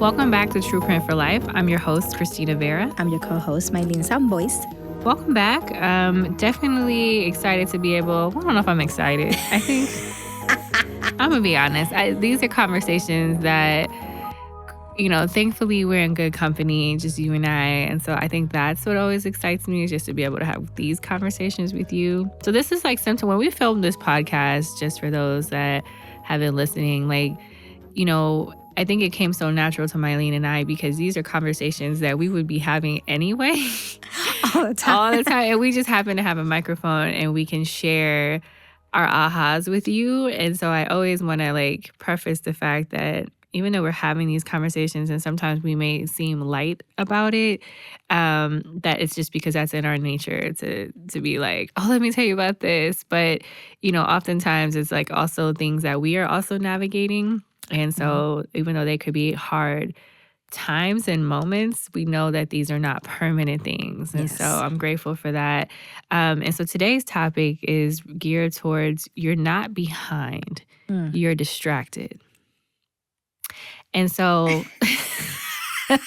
Welcome back to True Print for Life. I'm your host, Christina Vera. I'm your co-host, Maylin, Sambois. Welcome back. Definitely excited to be able, I don't know if I'm excited. I think, I'm going to be honest. These are conversations that, thankfully we're in good company, just you and I. And so I think that's what always excites me, is just to be able to have these conversations with you. So this is like something, when we filmed this podcast, just for those that have been listening, I think it came so natural to Maylin and I because these are conversations that we would be having anyway. All the time. And we just happen to have a microphone and we can share our ahas with you. And so I always want to preface the fact that even though we're having these conversations and sometimes we may seem light about it, that it's just because that's in our nature to be like, oh, let me tell you about this. But, oftentimes it's also things that we are also navigating. And so even though they could be hard times and moments, we know that these are not permanent things. And so I'm grateful for that. And so today's topic is geared towards you're not behind, you're distracted. And so you need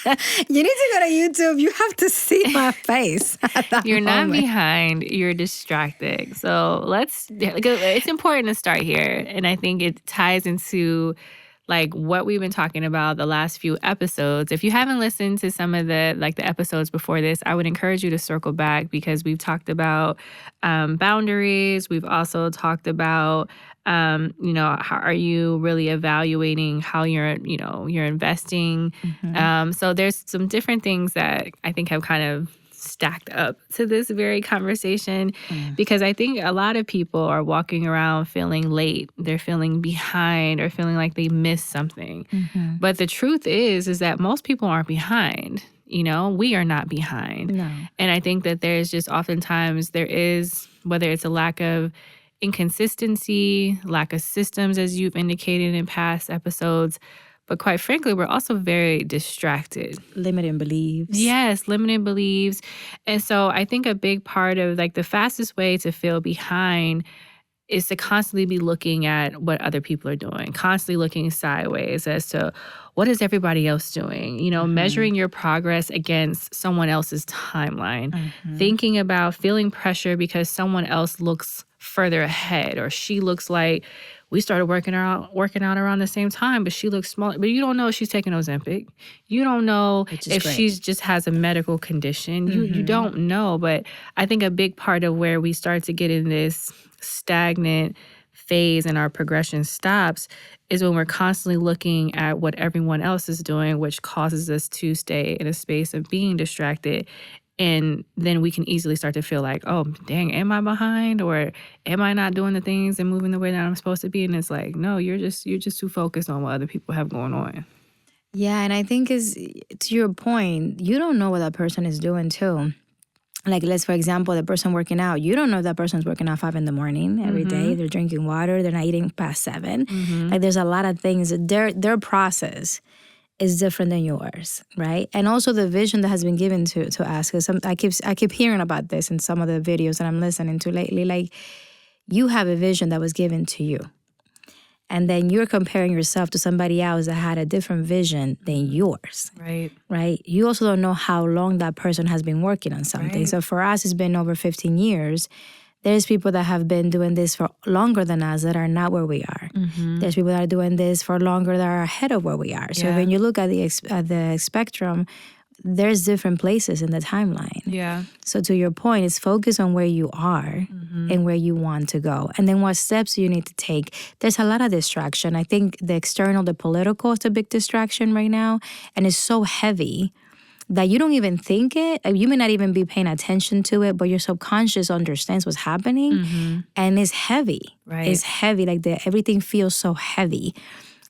to go to YouTube. You have to see my face at that you're moment. not behind, you're distracted. So it's important to start here. And I think it ties into what we've been talking about the last few episodes. If you haven't listened to some of the episodes before this, I would encourage you to circle back because we've talked about boundaries. We've also talked about, how are you really evaluating how you're investing. So there's some different things that I think have kind of stacked up to this very conversation because I think a lot of people are walking around feeling late, they're feeling behind or feeling like they missed something. But the truth is that most people aren't behind. We are not behind. No. And I think that there's just oftentimes there is, whether it's a lack of inconsistency, lack of systems, as you've indicated in past episodes, but quite frankly, we're also very distracted. Limiting beliefs. Yes, limiting beliefs. And so I think a big part of the fastest way to feel behind is to constantly be looking at what other people are doing, constantly looking sideways as to what is everybody else doing, measuring your progress against someone else's timeline, thinking about feeling pressure because someone else looks further ahead or she looks like we started working out around the same time, but she looks small. But you don't know if she's taking Ozempic. You don't know if she's just has a medical condition. You don't know. But I think a big part of where we start to get in this stagnant phase and our progression stops is when we're constantly looking at what everyone else is doing, which causes us to stay in a space of being distracted. And then we can easily start to feel like, oh, dang, am I behind? Or am I not doing the things and moving the way that I'm supposed to be? And it's like, no, you're just too focused on what other people have going on. Yeah, and I think to your point, you don't know what that person is doing too. For example, the person working out, you don't know if that person's working out 5 a.m. every day. They're drinking water. They're not eating past 7. There's a lot of things. Their process is different than yours, right? And also the vision that has been given to us. Because I keep hearing about this in some of the videos that I'm listening to lately. You have a vision that was given to you. And then you're comparing yourself to somebody else that had a different vision than yours. Right? You also don't know how long that person has been working on something. Right. So for us, it's been over 15 years. There's people that have been doing this for longer than us that are not where we are. There's people that are doing this for longer that are ahead of where we are. So when you look at the spectrum, there's different places in the timeline. Yeah. So to your point, it's focus on where you are and where you want to go. And then what steps you need to take. There's a lot of distraction. I think the external, the political is a big distraction right now. And it's so heavy that you don't even think it. You may not even be paying attention to it, but your subconscious understands what's happening. And it's heavy. Right. It's heavy. Everything feels so heavy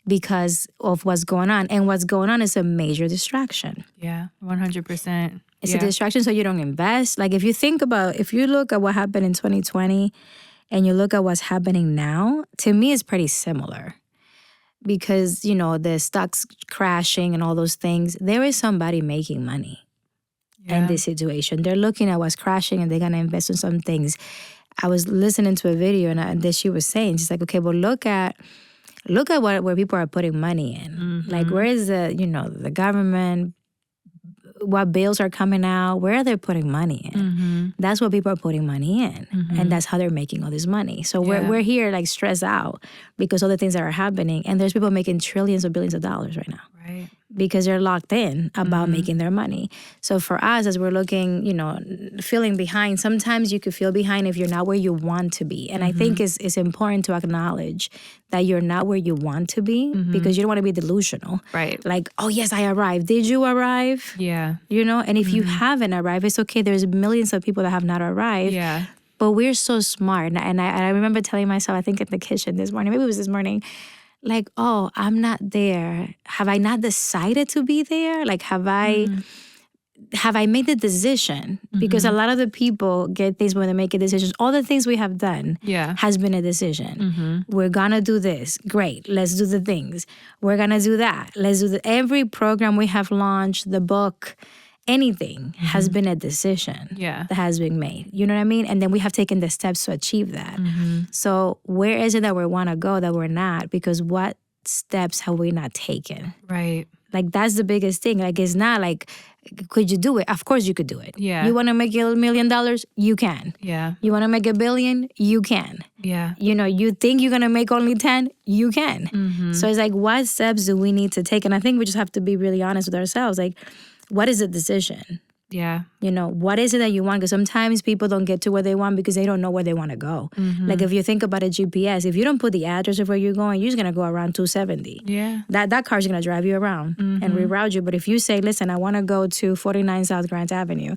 because of what's going on. And what's going on is a major distraction. Yeah, 100%. It's a distraction so you don't invest. If you look at what happened in 2020 and you look at what's happening now, to me it's pretty similar. Because, the stocks crashing and all those things, there is somebody making money in this situation. They're looking at what's crashing and they're going to invest in some things. I was listening to a video and she was saying, she's like, okay, well, look at look at where people are putting money in. Like, where is the government, what bills are coming out, where are they putting money in? That's what people are putting money in. And that's how they're making all this money. So we're here like stressed out because all the things that are happening. And there's people making trillions or billions of dollars right now. Right. Because they're locked in about making their money. So for us, as we're looking, feeling behind, sometimes you could feel behind if you're not where you want to be. And I think it's important to acknowledge that you're not where you want to be because you don't want to be delusional. Right. Like, oh, yes, I arrived. Did you arrive? Yeah. And if you haven't arrived, it's okay. There's millions of people that have not arrived. Yeah. But we're so smart. And I remember telling myself, I think in the kitchen this morning, maybe it was this morning, like, oh, I'm not there. Have I not decided to be there? Like, have I made the decision? Because a lot of the people get things when they make a decision. All the things we have done has been a decision. We're going to do this. Great. Let's do the things. We're going to do that. Let's do every program we have launched, the book, anything has been a decision that has been made. You know what I mean? And then we have taken the steps to achieve that. So where is it that we want to go that we're not? Because what steps have we not taken? Right. Like, that's the biggest thing. Like, it's not like, could you do it? Of course you could do it. Yeah. You want to make $1 million? You can. Yeah. You want to make $1 billion? You can. Yeah. You think you're going to make only 10? You can. So it's like, what steps do we need to take? And I think we just have to be really honest with ourselves. Like, what is the decision? Yeah. What is it that you want? Because sometimes people don't get to where they want because they don't know where they want to go. Like, if you think about a GPS, if you don't put the address of where you're going, you're just going to go around 270. Yeah. That car's going to drive you around and reroute you. But if you say, listen, I want to go to 49 South Grant Avenue,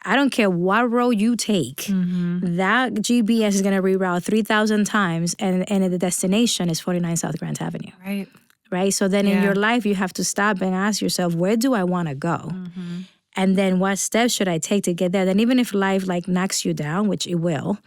I don't care what road you take, that GPS is going to reroute 3,000 times, and the destination is 49 South Grant Avenue. Right? So then in your life, you have to stop and ask yourself, where do I want to go? And then what steps should I take to get there? Then even if life like knocks you down, which it will,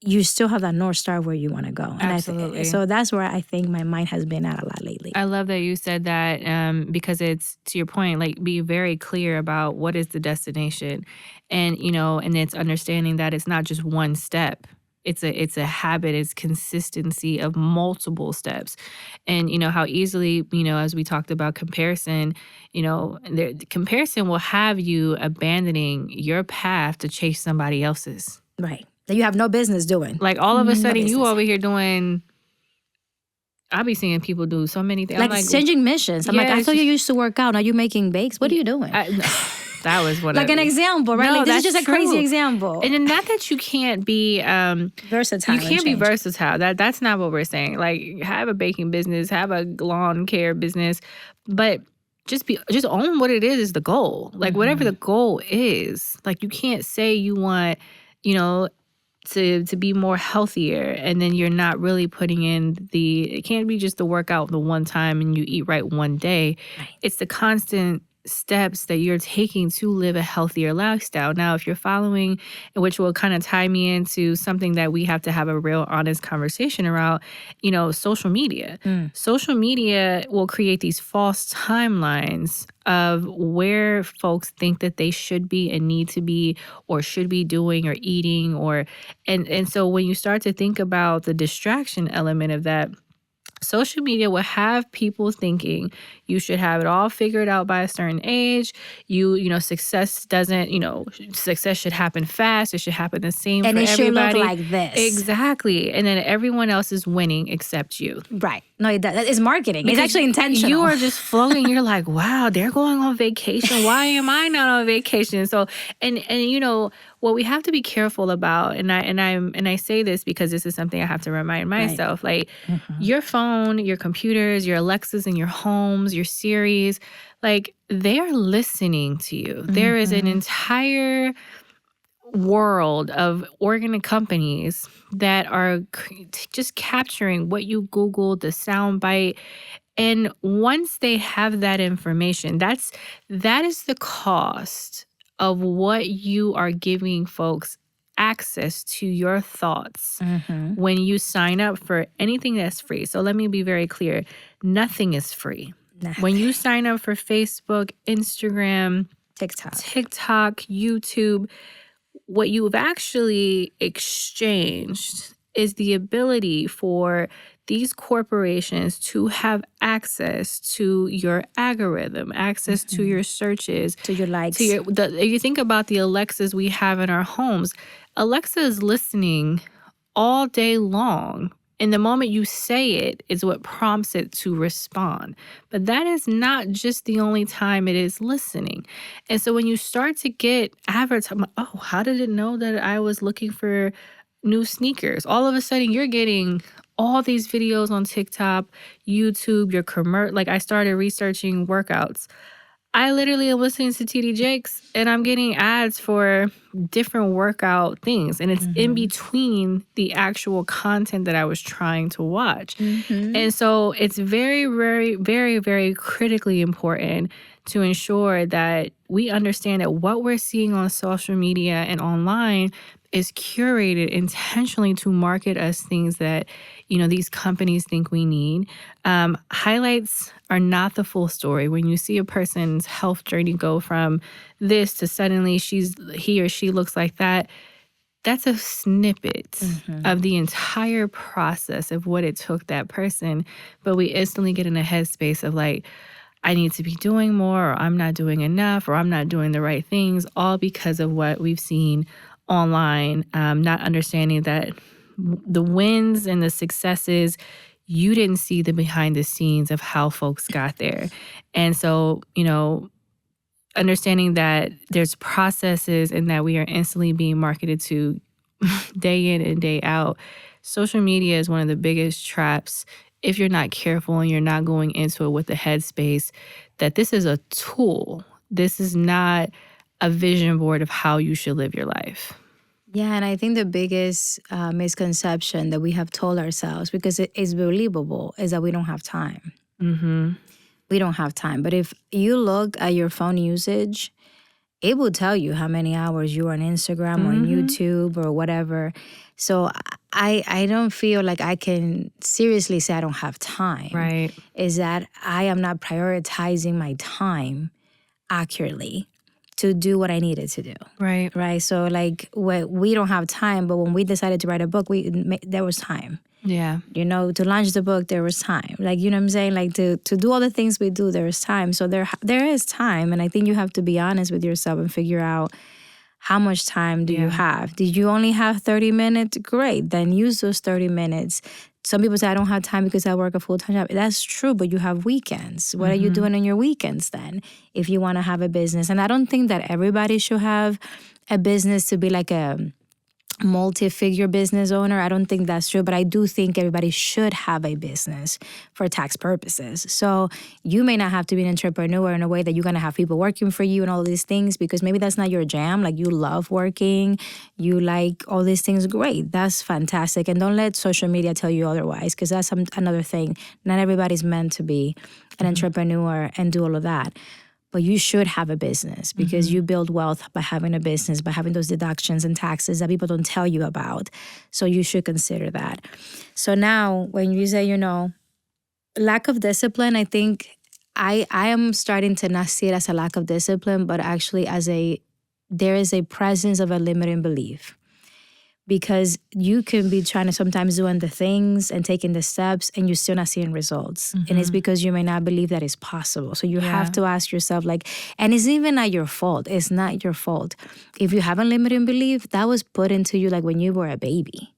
you still have that North Star where you want to go. Absolutely. So that's where I think my mind has been at a lot lately. I love that you said that because it's, to your point, like, be very clear about what is the destination. And, and it's understanding that it's not just one step. It's a habit, it's consistency of multiple steps. And, how easily, as we talked about comparison, comparison will have you abandoning your path to chase somebody else's. Right. That you have no business doing. Like, all of a sudden, you over here doing, I'll be seeing people do so many things. Like changing missions. I'm like, I thought you used to work out. Now you're making bakes. What are you doing? That was one like an example, right? No, like, this is just true. a crazy example. And not that you can't be versatile. You can't be versatile. That's not what we're saying. Like, have a baking business, have a lawn care business, but just own what it is the goal. Like, whatever the goal is. Like, you can't say you want, to be more healthier, and then you're not really putting in it can't be just the workout the one time and you eat right one day. Right. It's the constant steps that you're taking to live a healthier lifestyle. Now, if you're following, which will kind of tie me into something that we have to have a real honest conversation around, social media. Social media will create these false timelines of where folks think that they should be and need to be or should be doing or eating and so when you start to think about the distraction element of that, social media will have people thinking you should have it all figured out by a certain age. Success doesn't, success should happen fast. It should happen the same for everybody. And it should look like this. Exactly. And then everyone else is winning except you. Right. No, it's marketing. It's actually intentional. You are just floating. You're like, wow, they're going on vacation. Why am I not on vacation? So, and what we have to be careful about, and I say this because this is something I have to remind myself, like your phone, your computers, your Alexas in your homes, your Siris, like, they are listening to you. There is an entire world of organic companies that are just capturing what you Googled, the soundbite. And once they have that information, that is the cost of what you are giving folks access to your thoughts when you sign up for anything that's free. So let me be very clear. Nothing is free. Nothing. When you sign up for Facebook, Instagram, TikTok, YouTube, what you've actually exchanged is the ability for these corporations to have access to your algorithm, access to your searches, to your likes. If you think about the Alexas we have in our homes, Alexa is listening all day long. And the moment you say it is what prompts it to respond. But that is not just the only time it is listening. And so when you start to get advertising, oh, how did it know that I was looking for new sneakers? All of a sudden, you're getting all these videos on TikTok, YouTube, your commercial. Like I started researching workouts. I literally am listening to TD Jakes and I'm getting ads for different workout things. And it's in between the actual content that I was trying to watch. And so it's very, very, very, very critically important to ensure that we understand that what we're seeing on social media and online is curated intentionally to market us things that, these companies think we need. Highlights are not the full story. When you see a person's health journey go from this to suddenly he or she looks like that, that's a snippet of the entire process of what it took that person. But we instantly get in a headspace of like, I need to be doing more, or I'm not doing enough, or I'm not doing the right things, all because of what we've seen online, not understanding that the wins and the successes, you didn't see the behind the scenes of how folks got there. And so, understanding that there's processes and that we are instantly being marketed to day in and day out. Social media is one of the biggest traps if you're not careful and you're not going into it with the headspace that this is a tool. This is not a vision board of how you should live your life. Yeah, and I think the biggest misconception that we have told ourselves, because it is believable, is that we don't have time. We don't have time. But if you look at your phone usage, it will tell you how many hours you're on Instagram or on YouTube or whatever. So I don't feel like I can seriously say I don't have time. Right. Is that I am not prioritizing my time accurately to do what I needed to do. Right. Right. So like we don't have time, but when we decided to write a book, there was time. Yeah. To launch the book, there was time. Like, you know what I'm saying? Like to do all the things we do, there is time. So there is time. And I think you have to be honest with yourself and figure out how much time do you have? Did you only have 30 minutes? Great. Then use those 30 minutes. Some people say, I don't have time because I work a full-time job. That's true, but you have weekends. What are you doing on your weekends then if you want to have a business? And I don't think that everybody should have a business to be like a multi-figure business owner. I don't think that's true, but I do think everybody should have a business for tax purposes. So you may not have to be an entrepreneur in a way that you're going to have people working for you and all these things, because maybe that's not your jam. Like you love working, you like all these things. Great. That's fantastic. And don't let social media tell you otherwise, because that's another thing. Not everybody's meant to be an entrepreneur and do all of that. But you should have a business, because you build wealth by having a business, by having those deductions and taxes that people don't tell you about. So you should consider that. So now when you say, lack of discipline, I think I am starting to not see it as a lack of discipline, but actually there is a presence of a limiting belief. Because you can be trying to sometimes doing the things and taking the steps and you're still not seeing results. And it's because you may not believe that it's possible. So you have to ask yourself, and it's even not your fault. It's not your fault. If you have a limiting belief, that was put into you like when you were a baby.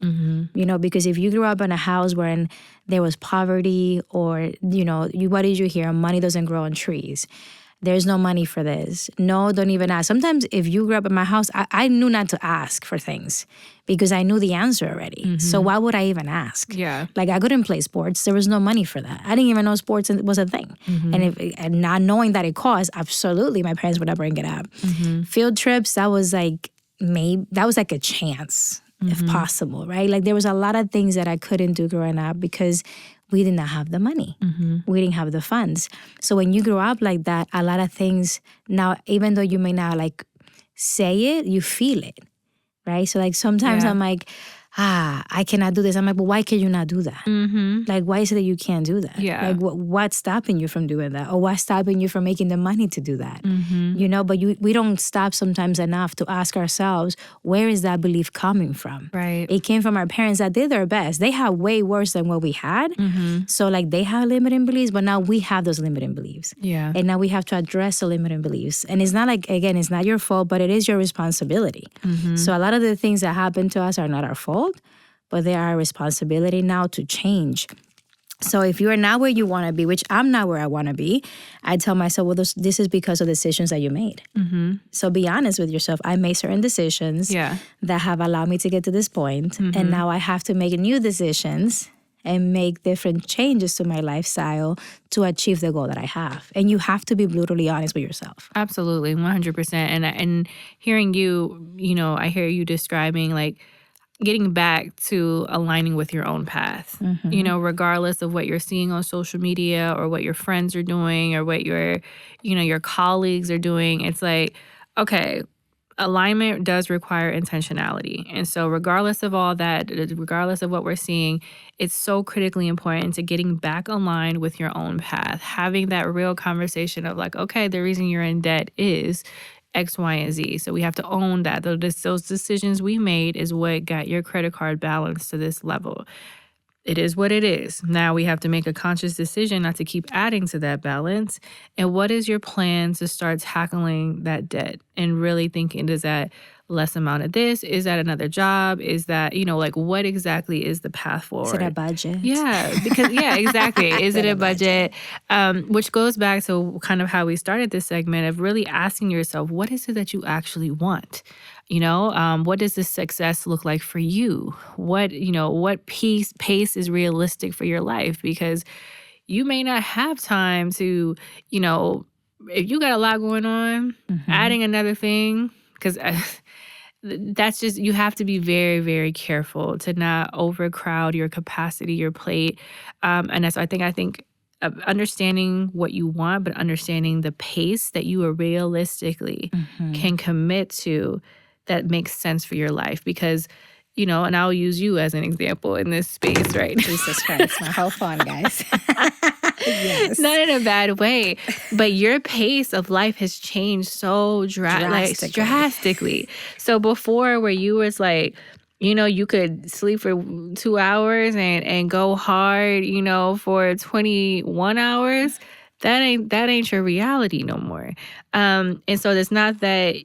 Because if you grew up in a house where there was poverty, or, what did you hear? Money doesn't grow on trees. There's no money for this. No, don't even ask. Sometimes if you grew up in my house, I knew not to ask for things because I knew the answer already. So why would I even ask? Yeah. Like I couldn't play sports. There was no money for that. I didn't even know sports was a thing. And not knowing that it cost, absolutely, my parents would not bring it up. Field trips, that was like a chance, if possible, right? Like there was a lot of things that I couldn't do growing up because we did not have the money. We didn't have the funds. So when you grow up like that, a lot of things now, even though you may not like say it, you feel it, right? So like sometimes I'm like, I cannot do this. I'm like, but why can you not do that? Mm-hmm. Like, why is it that you can't do that? Yeah. Like, what's stopping you from doing that? Or what's stopping you from making the money to do that? Mm-hmm. But we don't stop sometimes enough to ask ourselves, where is that belief coming from? Right. It came from our parents that did their best. They had way worse than what we had. Mm-hmm. So, like, they have limiting beliefs, but now we have those limiting beliefs. Yeah. And now we have to address the limiting beliefs. And it's not like, again, it's not your fault, but it is your responsibility. Mm-hmm. So a lot of the things that happen to us are not our fault, but they are our responsibility now to change. So if you are not where you want to be, which I'm not where I want to be, I tell myself, well, this is because of decisions that you made. Mm-hmm. So be honest with yourself. I made certain decisions that have allowed me to get to this point, and now I have to make new decisions and make different changes to my lifestyle to achieve the goal that I have. And you have to be brutally honest with yourself. Absolutely, 100%. And hearing you, I hear you describing like getting back to aligning with your own path, regardless of what you're seeing on social media or what your friends are doing or what your colleagues are doing. It's like, okay, alignment does require intentionality. And so regardless of all that, regardless of what we're seeing, it's so critically important to getting back aligned with your own path, having that real conversation of like, okay, the reason you're in debt is X, Y, and Z. So we have to own that. Those decisions we made is what got your credit card balance to this level. It is what it is. Now we have to make a conscious decision not to keep adding to that balance. And what is your plan to start tackling that debt and really thinking, does that less amount of this? Is that another job? Is that, like what exactly is the path forward? Is it a budget? Yeah, because, exactly. Is it a budget? Which goes back to kind of how we started this segment of really asking yourself, what is it that you actually want? What does this success look like for you? What pace is realistic for your life? Because you may not have time to, if you got a lot going on, adding another thing, because that's just, you have to be very, very careful to not overcrowd your capacity, your plate. And that's, I think understanding what you want, but understanding the pace that you are realistically can commit to that makes sense for your life. Because, and I'll use you as an example in this space, right? Jesus Christ, my whole fun, guys. Yes. Not in a bad way, but your pace of life has changed so drastically. So before, where you was like, you could sleep for 2 hours and go hard, for 21 hours. That ain't your reality no more. And so it's not that,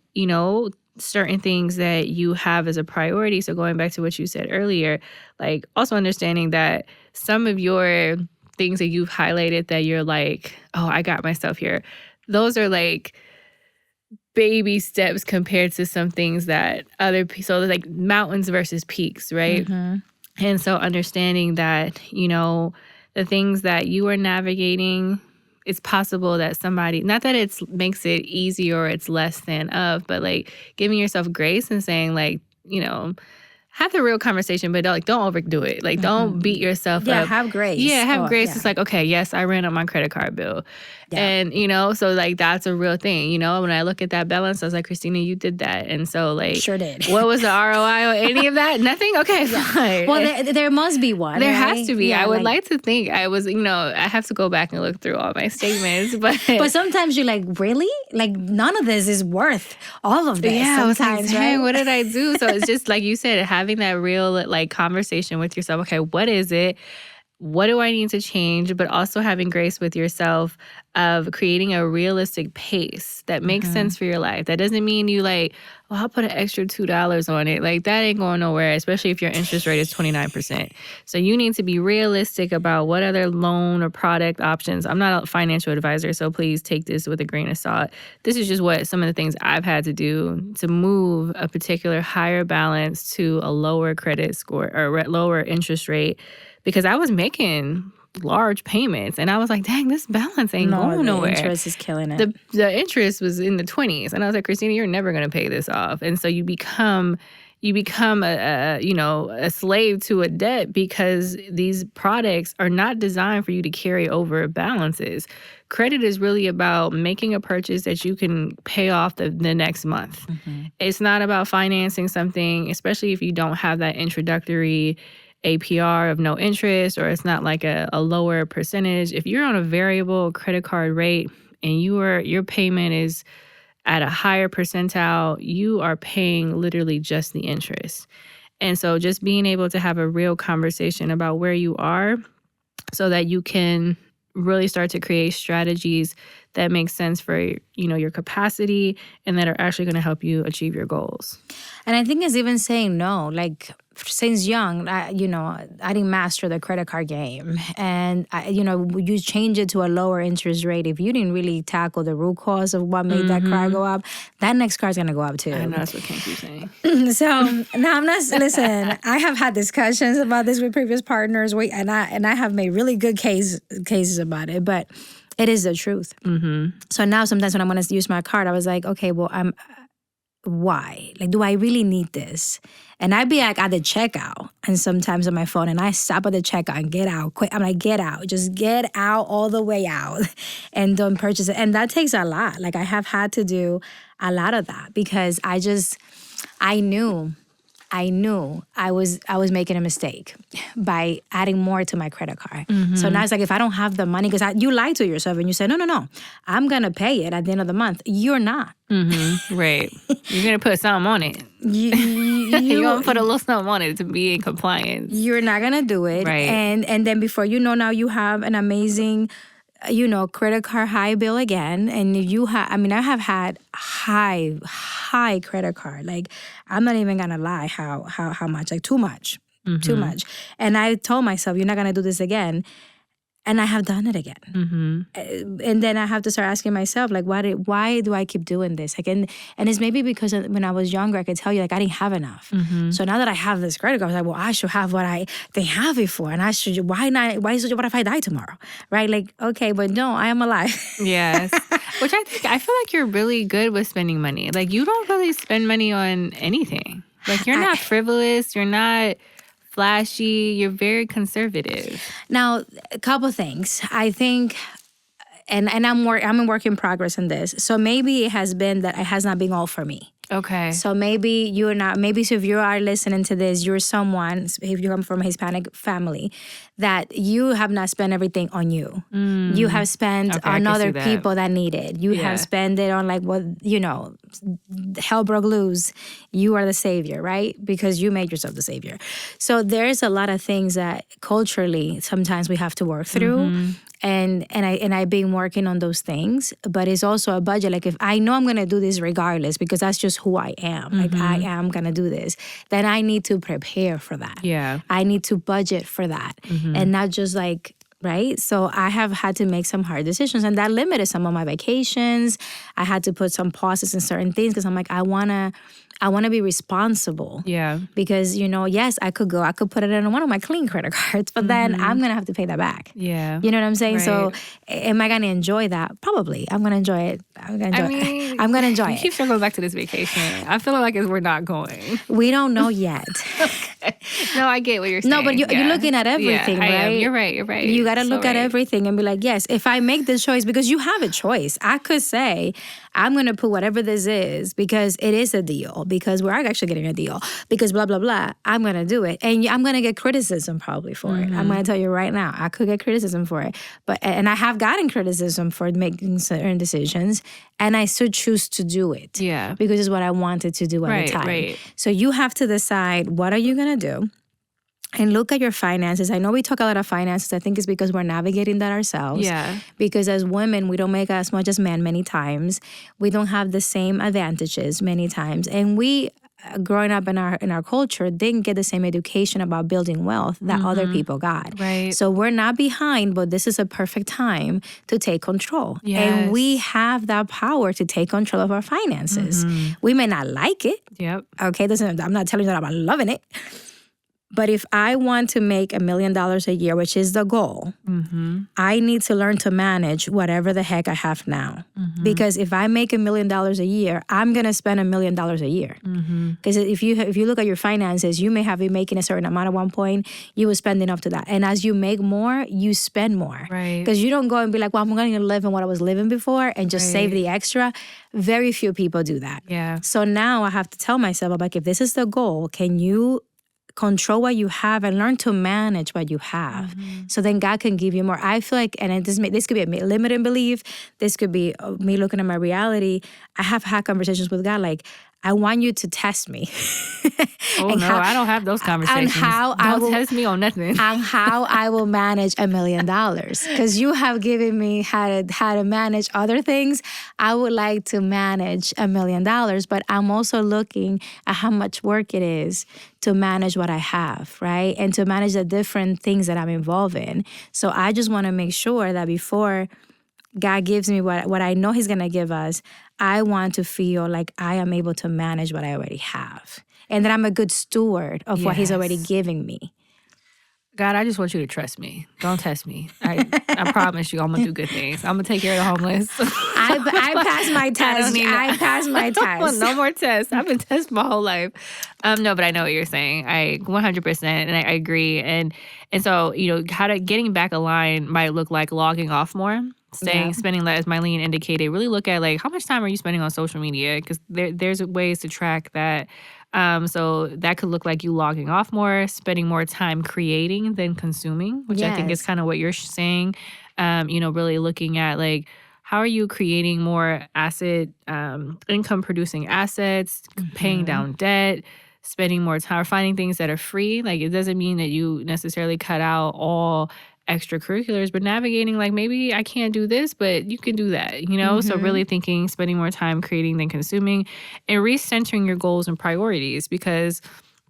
certain things that you have as a priority. So going back to what you said earlier, like also understanding that some of your things that you've highlighted that you're like, oh, I got myself here. Those are like baby steps compared to some things that so like mountains versus peaks, right? And so understanding that, the things that you are navigating, it's possible that somebody, not that it makes it easy or it's less than of, but like giving yourself grace and saying like, have the real conversation, but don't overdo it. Like, don't beat yourself up. Yeah, have grace. Yeah, have grace. Yeah. It's like, okay, yes, I ran up my credit card bill. Yeah. And, so like, that's a real thing. When I look at that balance, I was like, Christina, you did that. And so like, sure did. What was the ROI on any of that? Nothing? Okay, fine. Well, there must be one. There right? has to be. Yeah, I would like to think I was, I have to go back and look through all my statements. But sometimes you're like, really? Like, none of this is worth all of this. Yeah, sometimes, like, right? What did I do? So it's just like you said, having that real like conversation with yourself. Okay, what is it? What do I need to change? But also having grace with yourself of creating a realistic pace that makes sense for your life. That doesn't mean you like, well, I'll put an extra $2 on it. Like that ain't going nowhere, especially if your interest rate is 29%. So you need to be realistic about what other loan or product options. I'm not a financial advisor, so please take this with a grain of salt. This is just what some of the things I've had to do to move a particular higher balance to a lower credit score or lower interest rate, because I was making large payments and I was like, dang, this balance ain't going nowhere. The interest is killing it. The interest was in the 20s. And I was like, Christina, you're never going to pay this off. And so you become, you become a slave to a debt because these products are not designed for you to carry over balances. Credit is really about making a purchase that you can pay off the next month. It's not about financing something, especially if you don't have that introductory APR of no interest, or it's not like a lower percentage. If you're on a variable credit card rate and your payment is at a higher percentile, you are paying literally just the interest. And so just being able to have a real conversation about where you are so that you can really start to create strategies that make sense for, your capacity and that are actually going to help you achieve your goals. And I think it's even saying no. Like, since young, I didn't master the credit card game. And, you change it to a lower interest rate. If you didn't really tackle the root cause of what made that card go up, that next card's going to go up too. I know, that's what Ken keeps saying. So now I'm not, listen, I have had discussions about this with previous partners, and I have made really good cases about it, but it is the truth. So now sometimes when I'm going to use my card, I was like, okay, well, why? Like, do I really need this? And I'd be like at the checkout and sometimes on my phone, and I stop at the checkout and get out quick. I'm like, get out. Just get out all the way out and don't purchase it. And that takes a lot. Like, I have had to do a lot of that because I knew I was making a mistake by adding more to my credit card. So now it's like, if I don't have the money, because you lie to yourself and you say, no, I'm going to pay it at the end of the month. You're not. Right. You're going to put something on it. You're going to put a little something on it to be in compliance. You're not going to do it. Right. And then before you know, now you have an amazing credit card high bill again. And I have had high credit card. Like, I'm not even gonna lie how much, like too much. And I told myself, you're not gonna do this again. And I have done it again. And then I have to start asking myself, like, why do I keep doing this? Like, and it's maybe because when I was younger, I could tell you, like, I didn't have enough. So now that I have this credit card, I was like, well, I should have what I didn't have before. And why not? What if I die tomorrow? Right? Like, okay, but no, I am alive. Yes. Which I feel like you're really good with spending money. Like, you don't really spend money on anything. Like, you're not frivolous. You're not flashy. You're very conservative. Now, a couple things. I think, and I'm in work in progress in this. So maybe it has been that it has not been all for me. Okay. So maybe you're not, so if you are listening to this, you're someone, if you come from a Hispanic family, that you have not spent everything on you. You have spent on other people that need it. You have spent it on, like, what, hell broke loose. You are the savior, right? Because you made yourself the savior. So there's a lot of things that culturally sometimes we have to work through. And I've been working on those things, but it's also a budget. Like, if I know I'm going to do this regardless, because that's just who I am, like, I am going to do this, then I need to prepare for that. Yeah. I need to budget for that. And not just like, right? So I have had to make some hard decisions, and that limited some of my vacations. I had to put some pauses in certain things because I'm like, I want to be responsible. Yeah. Because, yes, I could put it in one of my clean credit cards, but then I'm going to have to pay that back. Yeah. You know what I'm saying? Right. So am I going to enjoy that? Probably. I'm going to enjoy it. I'm going to enjoy it. You keep circling back to this vacation. I feel like we're not going. We don't know yet. Okay. No, I get what you're saying. No, but you're looking at everything, right? I am. You're right. You got to look at everything and be like, yes, if I make this choice, because you have a choice. I could say, I'm going to put whatever this is because it is a deal, because we're actually getting a deal, because blah, blah, blah. I'm going to do it. And I'm going to get criticism probably for it. I'm going to tell you right now, I could get criticism for it. And I have gotten criticism for making certain decisions, and I still choose to do it. Yeah. Because it's what I wanted to do at the time. Right. So you have to decide, what are you going to do? And look at your finances. I know we talk a lot of finances. I think it's because we're navigating that ourselves. Yeah. Because as women, we don't make as much as men many times. We don't have the same advantages many times. And we, growing up in our culture, didn't get the same education about building wealth that other people got. Right. So we're not behind, but this is a perfect time to take control. Yes. And we have that power to take control of our finances. We may not like it. Yep. Okay, I'm not telling you that I'm loving it. But if I want to make $1 million a year, which is the goal, I need to learn to manage whatever the heck I have now. Because if I make $1 million a year, I'm gonna spend $1 million a year. Because if you look at your finances, you may have been making a certain amount at one point. You will spend enough to that, and as you make more, you spend more. Right. Because you don't go and be like, well, I'm going to live in what I was living before and just save the extra. Very few people do that. Yeah. So now I have to tell myself, like, if this is the goal, can you control what you have and learn to manage what you have? So then God can give you more. I feel like, and this could be a limiting belief. This could be me looking at my reality. I have had conversations with God, like, I want you to test me. Oh, no, I don't have those conversations. And how don't test me on nothing. And how I will manage $1 million. Because you have given me how to manage other things. I would like to manage $1 million, but I'm also looking at how much work it is to manage what I have, right? And to manage the different things that I'm involved in. So I just want to make sure that before God gives me what I know He's going to give us, I want to feel like I am able to manage what I already have. And that I'm a good steward of what He's already giving me. God, I just want you to trust me. Don't test me. I promise you I'm going to do good things. I'm going to take care of the homeless. I passed my test. I passed my test. No more tests. I've been tested my whole life. No, but I know what you're saying. I 100%, and I agree. And so, getting back aligned might look like logging off more. Spending less, as Maylin indicated, really look at like how much time are you spending on social media? Because there's ways to track that. So that could look like you logging off more, spending more time creating than consuming, which I think is kind of what you're saying. Really looking at like how are you creating more income producing assets, paying down debt, spending more time, or finding things that are free. Like it doesn't mean that you necessarily cut out all extracurriculars, but navigating like maybe I can't do this, but you can do that, So really thinking, spending more time creating than consuming, and recentering your goals and priorities, because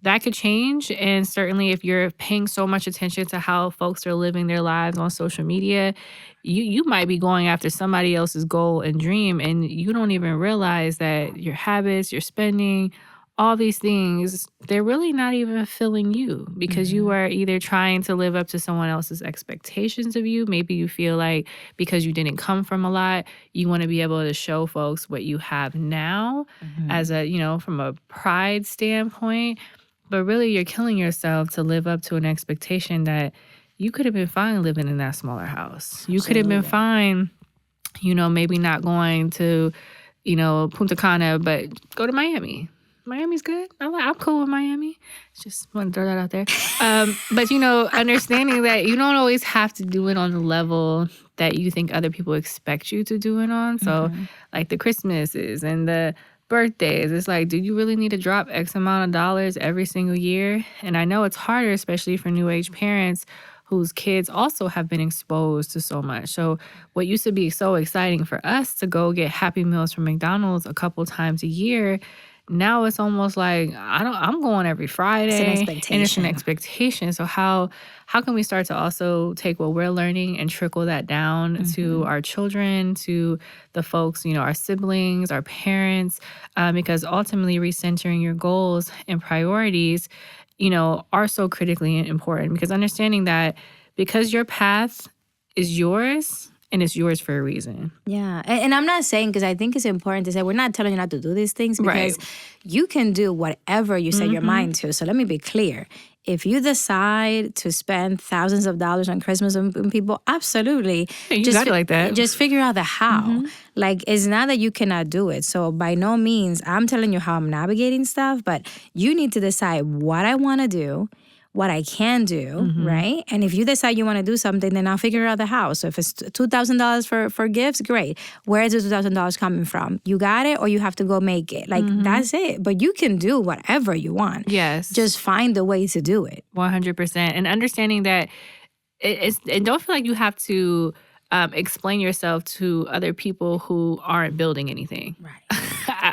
that could change. And certainly if you're paying so much attention to how folks are living their lives on social media, you might be going after somebody else's goal and dream, and you don't even realize that your habits, your spending, all these things, they're really not even fulfilling you, because you are either trying to live up to someone else's expectations of you. Maybe you feel like because you didn't come from a lot, you want to be able to show folks what you have now as from a pride standpoint. But really you're killing yourself to live up to an expectation that you could have been fine living in that smaller house. You could have been fine, maybe not going to, Punta Cana, but go to Miami. Miami's good. I'm cool with Miami. Just want to throw that out there. But, understanding that you don't always have to do it on the level that you think other people expect you to do it on. So like the Christmases and the birthdays, it's like, do you really need to drop X amount of dollars every single year? And I know it's harder, especially for new age parents whose kids also have been exposed to so much. So what used to be so exciting for us to go get Happy Meals from McDonald's a couple times a year, now it's almost like I'm going every Friday. It's an expectation. And it's an expectation. So how can we start to also take what we're learning and trickle that down to our children, to the folks, our siblings, our parents, because ultimately recentering your goals and priorities, are so critically important, because understanding that because your path is yours, and it's yours for a reason. Yeah. And I'm not saying, because I think it's important to say, we're not telling you not to do these things, because you can do whatever you set your mind to. So let me be clear. If you decide to spend thousands of dollars on Christmas on people, absolutely. Yeah, you got it like that. Just figure out the how. Like, it's not that you cannot do it. So by no means, I'm telling you how I'm navigating stuff, but you need to decide what I want to do, what I can do, right? And if you decide you want to do something, then I'll figure out the how. So if it's $2,000 for gifts, great. Where is the $2,000 coming from? You got it, or you have to go make it. Like, that's it. But you can do whatever you want. Yes. Just find the way to do it. 100%. And understanding that and don't feel like you have to explain yourself to other people who aren't building anything. Right.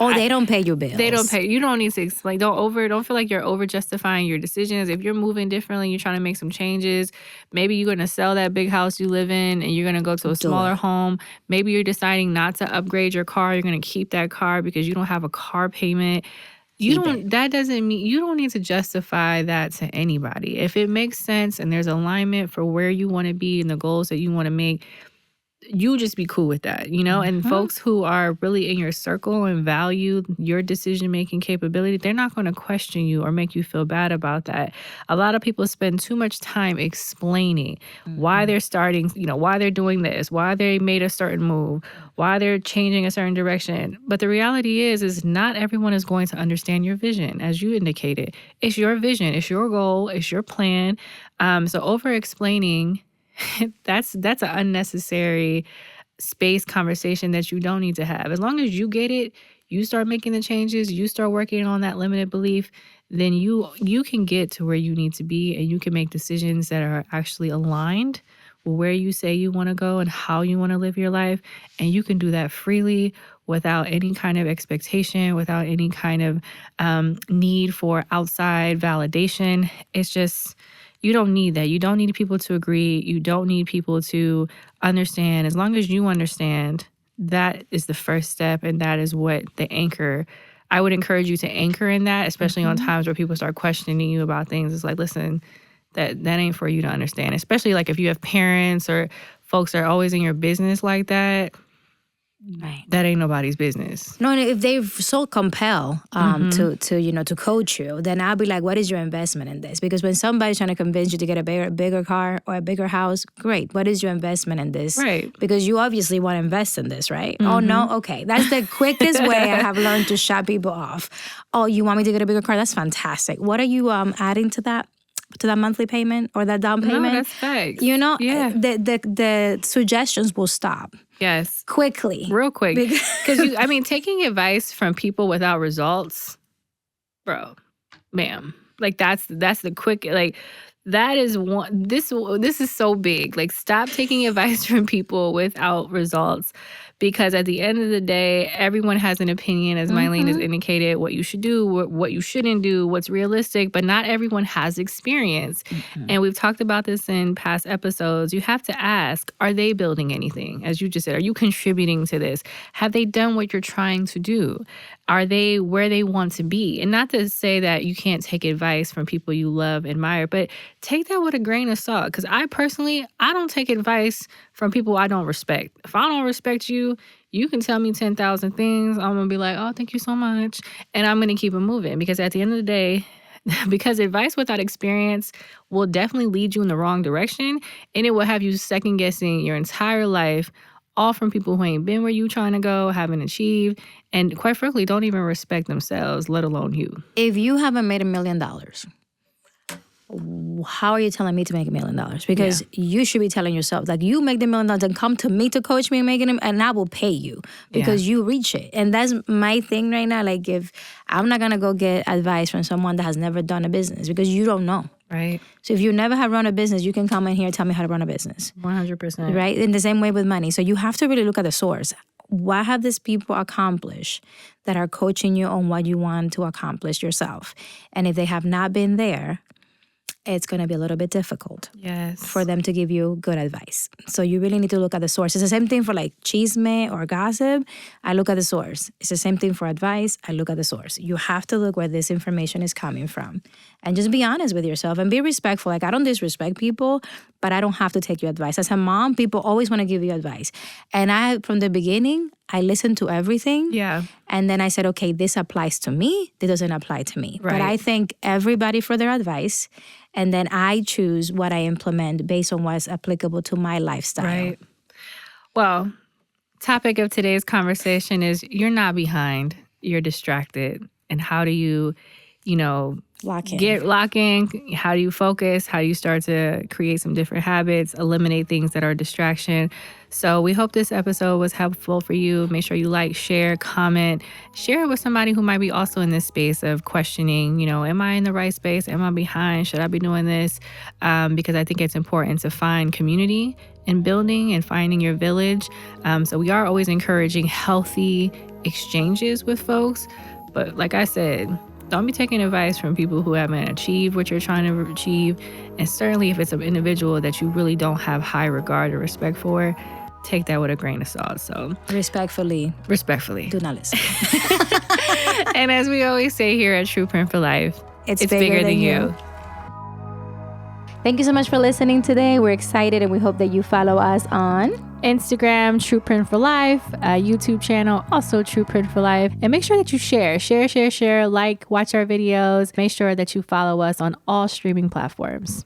Or they don't pay your bills. They don't pay. You don't need to explain. Don't feel like you're over justifying your decisions. If you're moving differently, you're trying to make some changes. Maybe you're going to sell that big house you live in and you're going to go to a smaller home. Maybe you're deciding not to upgrade your car. You're going to keep that car because you don't have a car payment. keep it. That doesn't mean you don't need to justify that to anybody. If it makes sense and there's alignment for where you want to be and the goals that you want to make, you just be cool with that, and folks who are really in your circle and value your decision-making capability, they're not going to question you or make you feel bad about that. A lot of people spend too much time explaining why they're starting, why they're doing this, why they made a certain move, why they're changing a certain direction. But the reality is not everyone is going to understand your vision, as you indicated. It's your vision, it's your goal, it's your plan. So over-explaining, that's an unnecessary space conversation that you don't need to have. As long as you get it, you start making the changes, you start working on that limited belief, then you can get to where you need to be, and you can make decisions that are actually aligned with where you say you want to go and how you want to live your life. And you can do that freely without any kind of expectation, without any kind of need for outside validation. It's just, you don't need that. You don't need people to agree. You don't need people to understand. As long as you understand, that is the first step, and that is what the anchor. I would encourage you to anchor in that, especially on times where people start questioning you about things. It's like, listen, that ain't for you to understand. Especially like if you have parents or folks that are always in your business like that. Right. That ain't nobody's business. No, and if they so compel to coach you, then I'll be like, what is your investment in this? Because when somebody's trying to convince you to get a bigger car or a bigger house, great. What is your investment in this? Right. Because you obviously want to invest in this, right? Oh, no? Okay. That's the quickest way I have learned to shut people off. Oh, you want me to get a bigger car? That's fantastic. What are you adding to that? To that monthly payment or that down payment? No, that's facts. Yeah. The suggestions will stop. Yes. Quickly. Real quick. Because, taking advice from people without results, bro, ma'am. Like, that's the quick, like, that is one, this is so big. Like, stop taking advice from people without results. Because at the end of the day, everyone has an opinion, as Maylin has indicated, what you should do, what you shouldn't do, what's realistic, but not everyone has experience. And we've talked about this in past episodes. You have to ask, are they building anything? As you just said, are you contributing to this? Have they done what you're trying to do? Are they where they want to be? And not to say that you can't take advice from people you love, admire, but take that with a grain of salt. Because I don't take advice from people I don't respect. If I don't respect you, you can tell me 10,000 things. I'm going to be like, oh, thank you so much. And I'm going to keep it moving. Because at the end of the day, because advice without experience will definitely lead you in the wrong direction. And it will have you second guessing your entire life, all from people who ain't been where you trying to go, haven't achieved, and quite frankly, don't even respect themselves, let alone you. If you haven't made $1 million, how are you telling me to make $1 million? Because you should be telling yourself, like, you make the $1 million and come to me to coach me and make it, and I will pay you because you reach it. And that's my thing right now. Like, if I'm not going to go get advice from someone that has never done a business, because you don't know. Right. So if you never have run a business, you can come in here and tell me how to run a business. 100%. Right? In the same way with money. So you have to really look at the source. What have these people accomplished that are coaching you on what you want to accomplish yourself? And if they have not been there, it's going to be a little bit difficult for them to give you good advice. So you really need to look at the source. It's the same thing for like chisme or gossip. I look at the source. It's the same thing for advice. I look at the source. You have to look where this information is coming from and just be honest with yourself and be respectful. Like, I don't disrespect people, but I don't have to take your advice. As a mom, people always want to give you advice. And from the beginning, I listened to everything. Yeah. And then I said, okay, this applies to me. This doesn't apply to me. Right. But I thank everybody for their advice. And then I choose what I implement based on what's applicable to my lifestyle. Right. Well, topic of today's conversation is you're not behind, you're distracted. And how do you, lock in? How do you focus? How do you start to create some different habits, eliminate things that are a distraction? So we hope this episode was helpful for you. Make sure you like, share, comment, share it with somebody who might be also in this space of questioning, am I in the right space? Am I behind? Should I be doing this? Because I think it's important to find community in building and finding your village. So we are always encouraging healthy exchanges with folks. But like I said, don't be taking advice from people who haven't achieved what you're trying to achieve. And certainly if it's an individual that you really don't have high regard or respect for, take that with a grain of salt. So Respectfully, respectfully. do not listen. And as we always say here at True Print for Life, It's bigger than you. Thank you so much for listening today. We're excited and we hope that you follow us on Instagram, True Print for Life, YouTube channel, also True Print for Life. And make sure that you share, like, watch our videos. Make sure that you follow us on all streaming platforms.